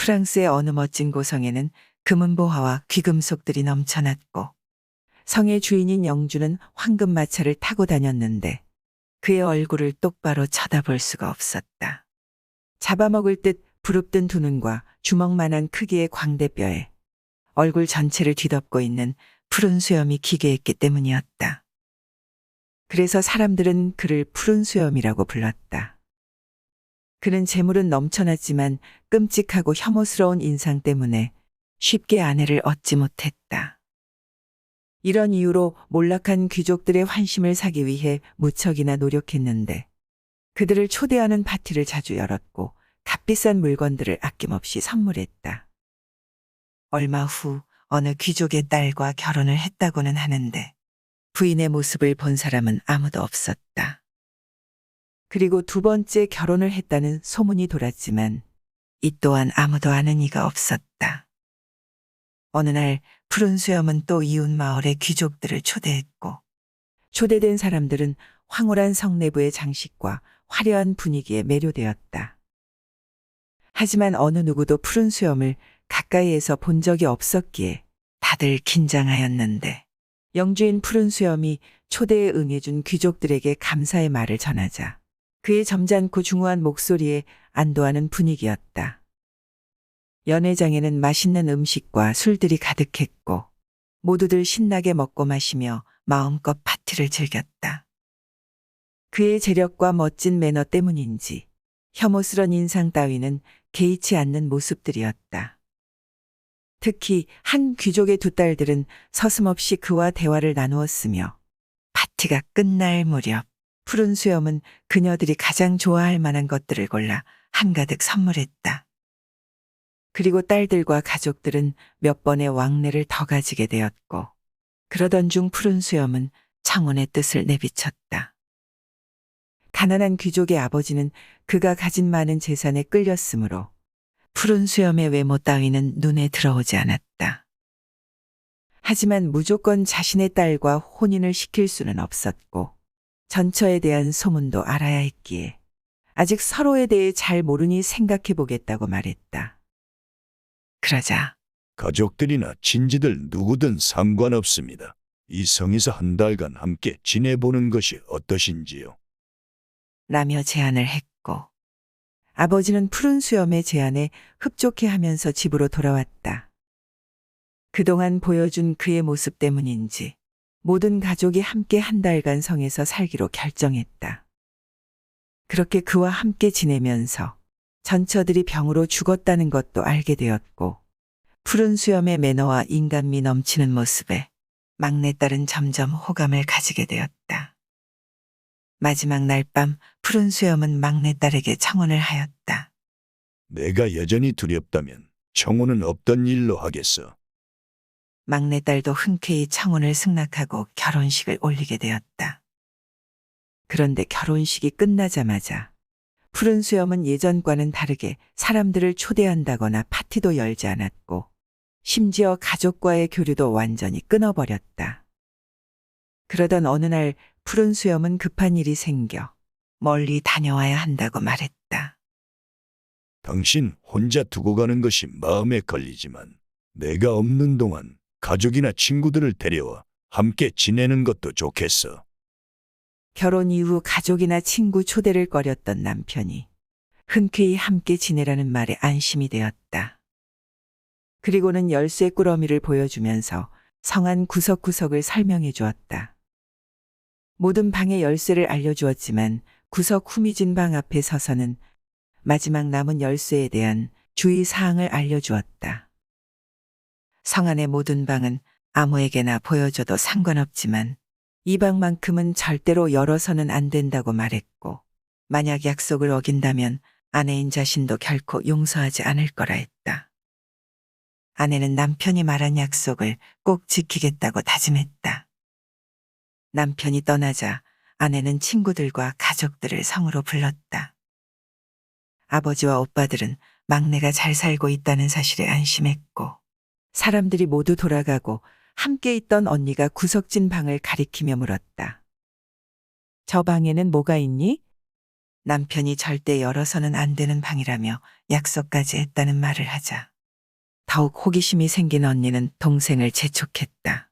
프랑스의 어느 멋진 고성에는 금은보화와 귀금속들이 넘쳐났고 성의 주인인 영주는 황금마차를 타고 다녔는데 그의 얼굴을 똑바로 쳐다볼 수가 없었다. 잡아먹을 듯 부릅뜬 두 눈과 주먹만한 크기의 광대뼈에 얼굴 전체를 뒤덮고 있는 푸른 수염이 기괴했기 때문이었다. 그래서 사람들은 그를 푸른 수염이라고 불렀다. 그는 재물은 넘쳐났지만 끔찍하고 혐오스러운 인상 때문에 쉽게 아내를 얻지 못했다. 이런 이유로 몰락한 귀족들의 환심을 사기 위해 무척이나 노력했는데 그들을 초대하는 파티를 자주 열었고 값비싼 물건들을 아낌없이 선물했다. 얼마 후 어느 귀족의 딸과 결혼을 했다고는 하는데 부인의 모습을 본 사람은 아무도 없었다. 그리고 두 번째 결혼을 했다는 소문이 돌았지만 이 또한 아무도 아는 이가 없었다. 어느 날 푸른 수염은 또 이웃 마을의 귀족들을 초대했고 초대된 사람들은 황홀한 성 내부의 장식과 화려한 분위기에 매료되었다. 하지만 어느 누구도 푸른 수염을 가까이에서 본 적이 없었기에 다들 긴장하였는데 영주인 푸른 수염이 초대에 응해준 귀족들에게 감사의 말을 전하자 그의 점잖고 중후한 목소리에 안도하는 분위기였다. 연회장에는 맛있는 음식과 술들이 가득했고 모두들 신나게 먹고 마시며 마음껏 파티를 즐겼다. 그의 재력과 멋진 매너 때문인지 혐오스런 인상 따위는 개의치 않는 모습들이었다. 특히 한 귀족의 두 딸들은 서슴없이 그와 대화를 나누었으며 파티가 끝날 무렵 푸른 수염은 그녀들이 가장 좋아할 만한 것들을 골라 한가득 선물했다. 그리고 딸들과 가족들은 몇 번의 왕래를 더 가지게 되었고 그러던 중 푸른 수염은 청혼의 뜻을 내비쳤다. 가난한 귀족의 아버지는 그가 가진 많은 재산에 끌렸으므로 푸른 수염의 외모 따위는 눈에 들어오지 않았다. 하지만 무조건 자신의 딸과 혼인을 시킬 수는 없었고 전처에 대한 소문도 알아야 했기에 아직 서로에 대해 잘 모르니 생각해 보겠다고 말했다. 그러자 가족들이나 친지들 누구든 상관없습니다. 이 성에서 한 달간 함께 지내보는 것이 어떠신지요? 라며 제안을 했고 아버지는 푸른 수염의 제안에 흡족해하면서 집으로 돌아왔다. 그동안 보여준 그의 모습 때문인지 모든 가족이 함께 한 달간 성에서 살기로 결정했다. 그렇게 그와 함께 지내면서 전처들이 병으로 죽었다는 것도 알게 되었고 푸른 수염의 매너와 인간미 넘치는 모습에 막내딸은 점점 호감을 가지게 되었다. 마지막 날 밤 푸른 수염은 막내딸에게 청혼을 하였다. 내가 여전히 두렵다면 청혼은 없던 일로 하겠어. 막내딸도 흔쾌히 청혼을 승낙하고 결혼식을 올리게 되었다. 그런데 결혼식이 끝나자마자 푸른 수염은 예전과는 다르게 사람들을 초대한다거나 파티도 열지 않았고 심지어 가족과의 교류도 완전히 끊어버렸다. 그러던 어느 날 푸른 수염은 급한 일이 생겨 멀리 다녀와야 한다고 말했다. 당신 혼자 두고 가는 것이 마음에 걸리지만 내가 없는 동안 가족이나 친구들을 데려와 함께 지내는 것도 좋겠어. 결혼 이후 가족이나 친구 초대를 꺼렸던 남편이 흔쾌히 함께 지내라는 말에 안심이 되었다. 그리고는 열쇠 꾸러미를 보여주면서 성안 구석구석을 설명해 주었다. 모든 방의 열쇠를 알려주었지만 구석 후미진 방 앞에 서서는 마지막 남은 열쇠에 대한 주의사항을 알려주었다. 성안의 모든 방은 아무에게나 보여줘도 상관없지만 이 방만큼은 절대로 열어서는 안 된다고 말했고 만약 약속을 어긴다면 아내인 자신도 결코 용서하지 않을 거라 했다. 아내는 남편이 말한 약속을 꼭 지키겠다고 다짐했다. 남편이 떠나자 아내는 친구들과 가족들을 성으로 불렀다. 아버지와 오빠들은 막내가 잘 살고 있다는 사실에 안심했고 사람들이 모두 돌아가고 함께 있던 언니가 구석진 방을 가리키며 물었다. 저 방에는 뭐가 있니? 남편이 절대 열어서는 안 되는 방이라며 약속까지 했다는 말을 하자 더욱 호기심이 생긴 언니는 동생을 재촉했다.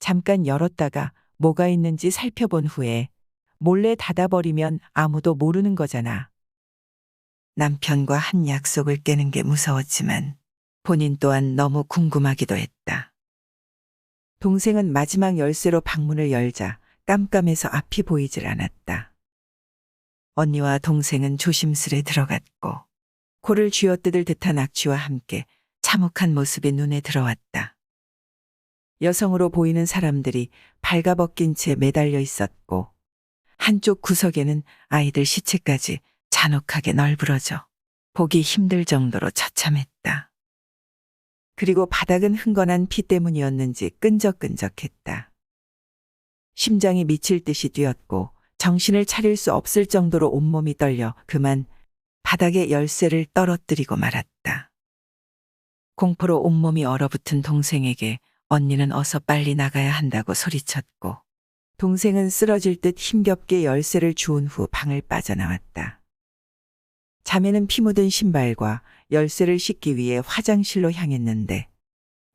잠깐 열었다가 뭐가 있는지 살펴본 후에 몰래 닫아버리면 아무도 모르는 거잖아. 남편과 한 약속을 깨는 게 무서웠지만 본인 또한 너무 궁금하기도 했다. 동생은 마지막 열쇠로 방문을 열자 깜깜해서 앞이 보이질 않았다. 언니와 동생은 조심스레 들어갔고 코를 쥐어뜯을 듯한 악취와 함께 참혹한 모습이 눈에 들어왔다. 여성으로 보이는 사람들이 발가벗긴 채 매달려 있었고 한쪽 구석에는 아이들 시체까지 잔혹하게 널브러져 보기 힘들 정도로 처참했다. 그리고 바닥은 흥건한 피 때문이었는지 끈적끈적했다. 심장이 미칠 듯이 뛰었고 정신을 차릴 수 없을 정도로 온몸이 떨려 그만 바닥에 열쇠를 떨어뜨리고 말았다. 공포로 온몸이 얼어붙은 동생에게 언니는 어서 빨리 나가야 한다고 소리쳤고 동생은 쓰러질 듯 힘겹게 열쇠를 주운 후 방을 빠져나왔다. 자매는 피 묻은 신발과 열쇠를 씻기 위해 화장실로 향했는데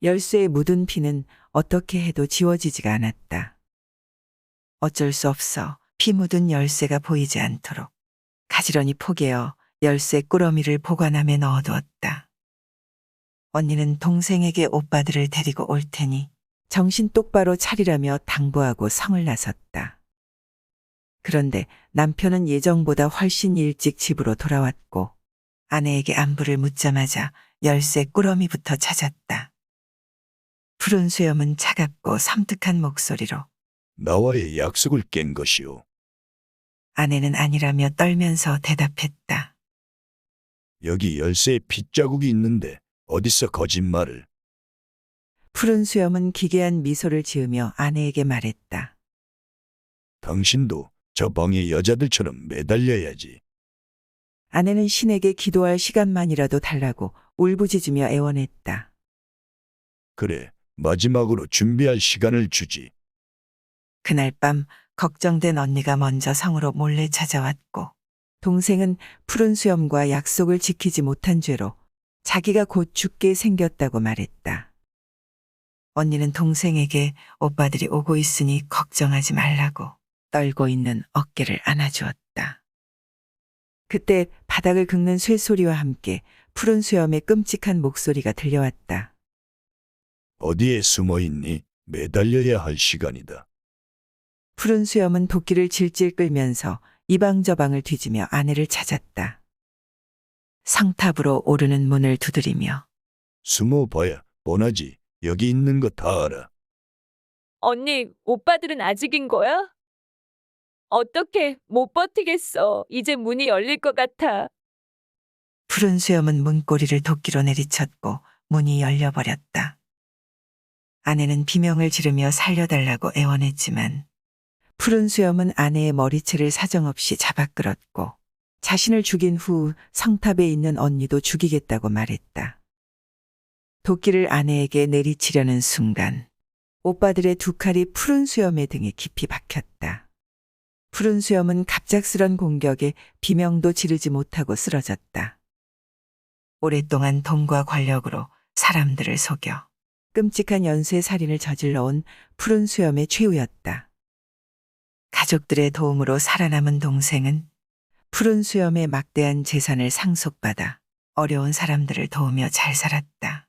열쇠에 묻은 피는 어떻게 해도 지워지지가 않았다. 어쩔 수 없어 피 묻은 열쇠가 보이지 않도록 가지런히 포개어 열쇠 꾸러미를 보관함에 넣어두었다. 언니는 동생에게 오빠들을 데리고 올 테니 정신 똑바로 차리라며 당부하고 성을 나섰다. 그런데 남편은 예정보다 훨씬 일찍 집으로 돌아왔고 아내에게 안부를 묻자마자 열쇠 꾸러미부터 찾았다. 푸른 수염은 차갑고 섬뜩한 목소리로 나와의 약속을 깬 것이오. 아내는 아니라며 떨면서 대답했다. 여기 열쇠에 핏자국이 있는데 어디서 거짓말을. 푸른 수염은 기괴한 미소를 지으며 아내에게 말했다. 당신도 저 방에 여자들처럼 매달려야지. 아내는 신에게 기도할 시간만이라도 달라고 울부짖으며 애원했다. 그래, 마지막으로 준비할 시간을 주지. 그날 밤 걱정된 언니가 먼저 성으로 몰래 찾아왔고 동생은 푸른 수염과 약속을 지키지 못한 죄로 자기가 곧 죽게 생겼다고 말했다. 언니는 동생에게 오빠들이 오고 있으니 걱정하지 말라고 떨고 있는 어깨를 안아주었다. 그때 바닥을 긁는 쇠소리와 함께 푸른 수염의 끔찍한 목소리가 들려왔다. 어디에 숨어 있니? 매달려야 할 시간이다. 푸른 수염은 도끼를 질질 끌면서 이방저방을 뒤지며 아내를 찾았다. 성탑으로 오르는 문을 두드리며 숨어봐야 뻔하지. 여기 있는 거 다 알아. 언니, 오빠들은 아직인 거야? 어떻게 못 버티겠어. 이제 문이 열릴 것 같아. 푸른 수염은 문고리를 도끼로 내리쳤고 문이 열려버렸다. 아내는 비명을 지르며 살려달라고 애원했지만 푸른 수염은 아내의 머리채를 사정없이 잡아 끌었고 자신을 죽인 후 성탑에 있는 언니도 죽이겠다고 말했다. 도끼를 아내에게 내리치려는 순간 오빠들의 두 칼이 푸른 수염의 등에 깊이 박혔다. 푸른 수염은 갑작스런 공격에 비명도 지르지 못하고 쓰러졌다. 오랫동안 돈과 권력으로 사람들을 속여 끔찍한 연쇄살인을 저질러온 푸른 수염의 최후였다. 가족들의 도움으로 살아남은 동생은 푸른 수염의 막대한 재산을 상속받아 어려운 사람들을 도우며 잘 살았다.